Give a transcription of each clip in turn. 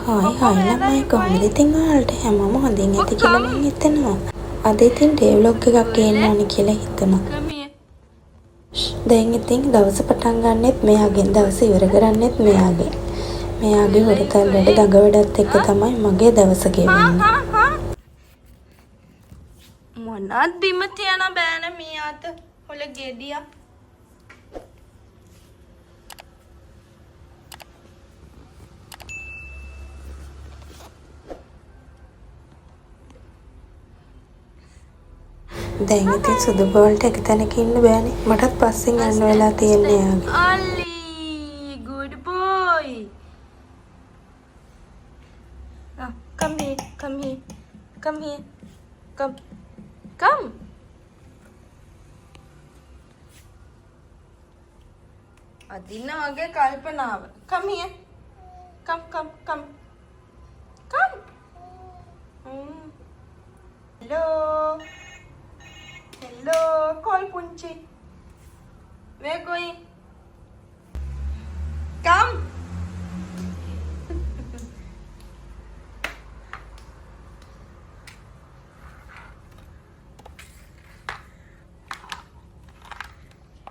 Hi hi ළමයි කොහොමද ඉතින් ඔයාලට හැමෝම හොඳින් ඇති කියලා මං හිතනවා. අද ඉතින් ඩේ ව්ලොග් එකක් ගේන්න ඕනි කියලා හිතුණා. දැන් ඉතින් දවස පටන් ගන්නෙත් මෙයාගෙන් දවස ඉවර කරන්නෙත් මෙයාගෙන්. මෙයාගේ හොරතල් වැඩ දඟ වැඩත් එක්ක තමයි මගේ දවස ගෙවන්නේ. මොනවද බිම තියන බෑන මියාත හොල ගෙඩියක්. දැන් ඉතින් සුදු බෝල්ට එක තැනක ඉන්න බෑනේ. මටත් පස්සෙන් යන්න වෙලා තියෙන්නේ යාගේ. Ali, good boy. Come here, come here, come here, come, come. අදින්න වගේ කල්පනාව. Come here, come, come, come, come. Hello. Hello, call Punchi. We're going. Come.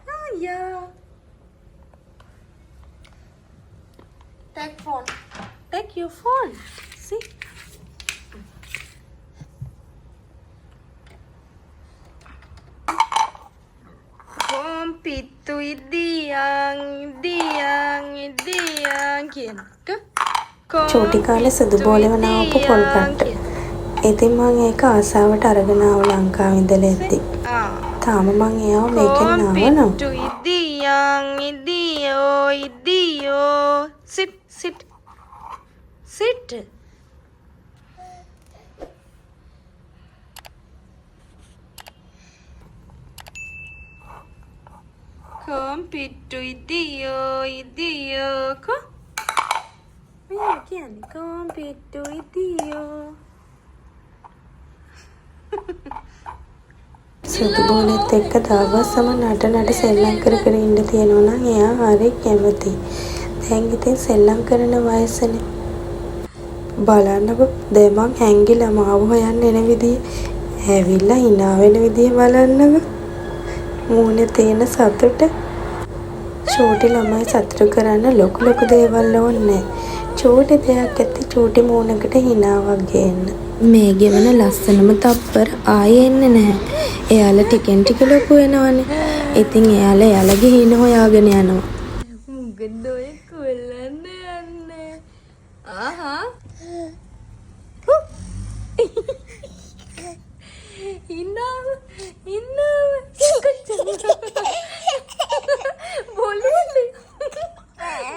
Oh yeah. Take phone. Take your phone. See. Pitu idiyang කියන චූටි කාලේ සුදු බෝලෙම නාවපු පොල් කට්ට. ඉතින් මං ඒක ආසාවට අරගෙන ආව ලංකාවේ ඉඳලා එද්දි. තාම මං එයාව මේකෙන් නාවනවා. පිටු ඉදියෝ sit Kom pitu idiyo ko. Ayan කියන්නේ kom pitu idiyo. සුදු බෝලෙත් එක්ක දවසම නට සෙල්ලම් කර ඉන්න තියෙනවා නම් එයා හරි කැමතියි. දැන් ඉතින් සෙල්ලම් කරන වයසනේ. බලන්නකො දෙමන් හැංගිලා මාව හොයන්න එන විදිය, ඇවිල්ලා hina වෙන විදිය බලන්නකො. මූණේ තියෙන සතුට. චූටි ළමයි සතුටු කරන්න ලොකු දේවල් ඕනේ. චූටි දෙයක් ඇති චූටි මූණකට hinaවක් ගේන්න. මේ ගෙවන ලස්සනම තප්පර ආයේ එන්නේ නැහැ. එයාලා ටිකෙන් ටික ලොකු වෙනවනේ. ඉතින් එයාලා ගිහින් හොයාගෙන යනවා. මොකද ඔය කොල්ලන්න යන්නේ? ආහා. ඉන්නාව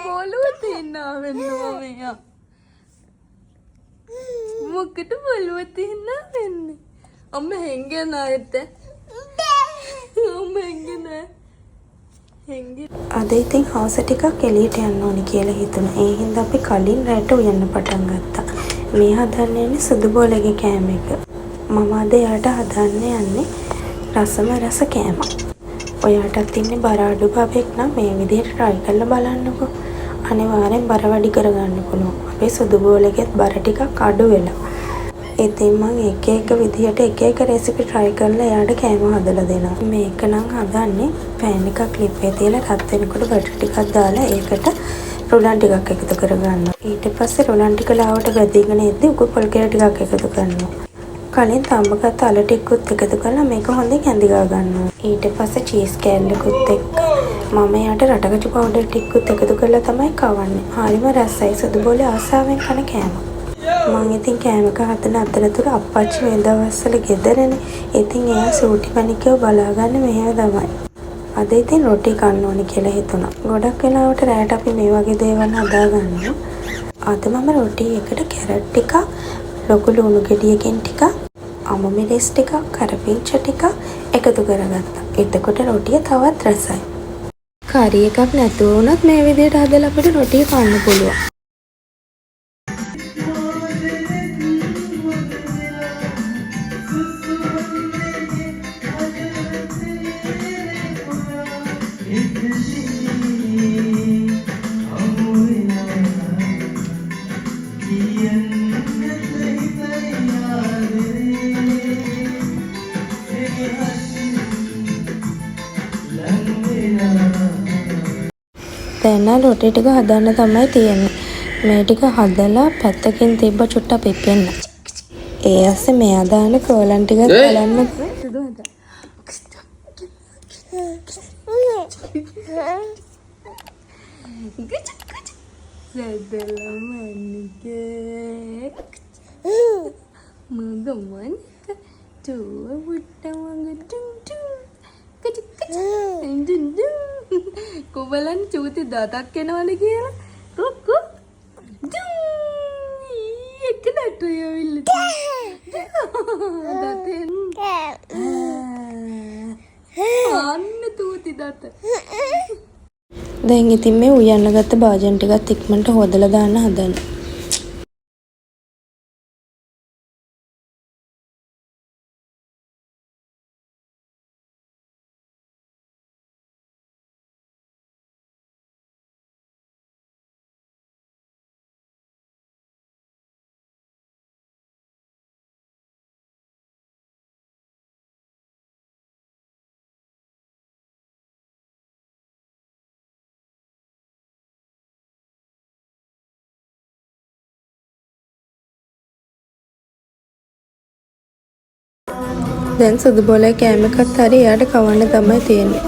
බොලුව තියන්නාව වෙන්නවා මෙයා. මොකට බොලුව තියන්නා වෙන්නේ? අම්ම හැංගෙන ආයෙත් අම්ම හැංගෙන අද ඉතින් හවස ටිකක් එළියට යන්න ඕනි කියලා හිතුණා. ඒ හින්දා අපි කලින් රැට උයන්න පටන් ගත්තා. මේ හදන්නේ සුදු බෝලගේ කෑම එක. මම අද යාට හදන්න යන්නේ රසම රස කෑම. ඔයාටත් ඉන්නේ බර අඩු බබෙක් නම් මේ විදිහට try කරලා බලන්නකෝ. අනිවාර්යෙන් බර වැඩි කරගන්න පුළුවන්. අපේ සුදු බෝලෙකෙත් බර ටිකක් අඩු වෙලා. ඉතින් මම එක විදිහට එක රෙසිපි try කරලා යාට කෑම හදලා දෙනවා. මේක නම් හදන්නේ pan එකක් ක්ලිප් එකේ තියලා රත් වෙනකොට බටර් ටිකක් දාලා ඒකට රොලන් ටිකක් එකතු කරගන්නවා. ඊට පස්සේ රොලන් ටික ලාවට වැදීගෙන එද්දි උගු පොල් කෙල ටිකක් එකතු කරනවා. කලින් තඹගත් අල ටිකකුත් එකතු කරලා මේක හොඳින් ඇඳි ගා ගන්නවා. ඊට පස්සේ චීස් කෑල්ලකුත් එක්ක මම යාට රටකචු පවුඩර් ටිකකුත් එකතු කරලා තමයි කවන්නේ. හරිම රසයි සුදු බෝලේ ආසාවෙන් කන කෑම. මම ඉතින් කෑමක හදන අතරතුර අප්පච්චි මේ දවස්වල ගෙදරනේ. ඉතින් එයා සූටි මණිකව බලාගන්න මෙහෙම තමයි. අද ඉතින් රොටි කන්න ඕනේ කියලා හිතුණා. ගොඩක් වෙලාවට රැට අපි මේ වගේ දේවල් හදාගන්නවා. අද මම රොටි එකට කැරට් ටිකක්, ලොකු ලුණු ගෙඩියකින් ටිකක්, අමු මිරිස් ටිකක්, කරපිංච ටිකක් එකතු කරගත්තා. එතකොට රොටිය තවත් රසයි. කරි එකක් නැතුව වුණත් මේ විදිහට හදලා අපිට රොටිය කන්න පුළුවන්. දැන් රොටි ටික හදන්න තමයි තියෙන්නේ. මේ ටික හදලා පැත්තකින් තිබ්බ චුට්ටක් පිපෙන්න. ඒ ඇස්සේ මෙයා දාන කෝලන් ටික බලන්න. කොබලන් චූති දතක් එනවද කියලා කොක්කෝ එක දටු යවිල්ල දතෙන් අන්න තූති දත දැන් ඉතින් මේ උයන්න ගත්ත භාජන ටිකත් ඉක්මනට හොදලා දාන්න හදන්න. දැන් සුදු බෝලේ කෑම එකත් හරි එයාට කවන්න තමයි තියෙන්නේ.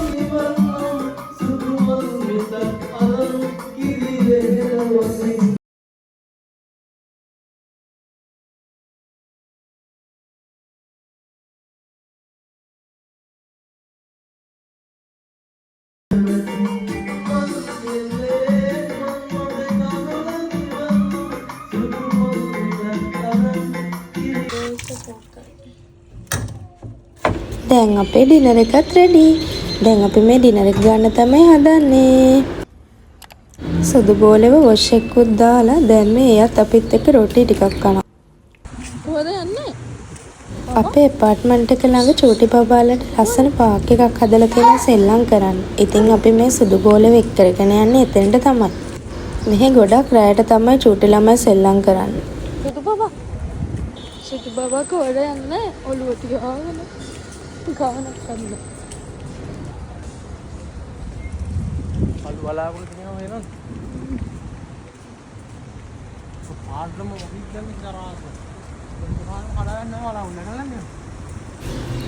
දැන් අපේ ඩිනර් එකත් රෙඩි. දැන් අපි මේ ඩිනර් එක ගන්න තමයි හදන්නේ. සුදු බෝලෙව වොෂ් එකකුත් දාලා දැන් මේ එයත් අපිත් එක්ක රොටි ටිකක් කනවා. කොහෙද යන්නේ? අපේ ඇපාර්ට්මන්ට් එක ළඟ චූටි බබාලට ලස්සන පාක් එකක් හදලා තියෙනවා සෙල්ලම් කරන්න. ඉතින් අපි මේ සුදු බෝලෙව එක් කරගෙන යන්නේ එතෙන්ට තමයි. මෙහි ගොඩක් රැයට තමයි චූටි ළමයි සෙල්ලම් කරන්නේ. සුදු බබා කොහෙද යන්නේ? ඔළුව තියාගෙන ගානක් කරන්න. අලු බලාගෙන තියෙනවා වෙනද? පාඩම මොකක්ද කරාස?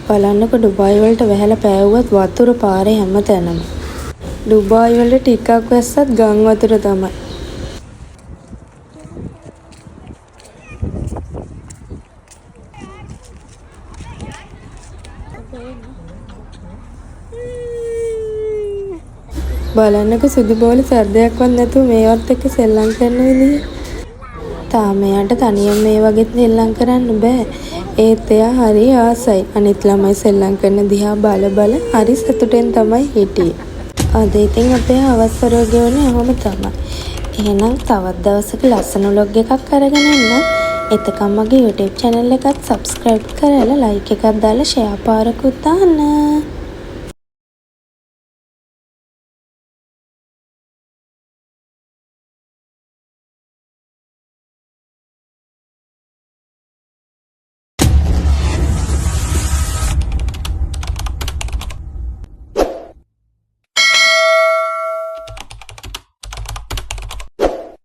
බලන්නකො ඩුබායි වලට වැහැලා පෑවුවත් වතුර පාරේ හැමතැනම. ඩුබායි වලට ටිකක් වැස්සත් ගම් වතුර තමයි. බලන්නකො සුදු බෝලේ සර්දයක්වත් නැතුව මේවත් එක්ක සෙල්ලම් කරන විදිය. තාම එයාට තනියම මේ වගේ සෙල්ලම් කරන්න බෑ. ඒත් එයා හරි ආසයි. අනිත් ළමයි සෙල්ලම් කරන දිහා බල හරි සතුටෙන් තමයි හිටියේ. අද ඉතින් අපේ හවස් වරෝගේ වුණේ එහෙම තමයි. එහෙනම් තවත් දවසක ලස්සන vlog එකක් අරගෙන එන්න. එතකම් මගේ YouTube channel එකත් subscribe කරලා like එකක් දාලා share පාරකුත් දාන්න.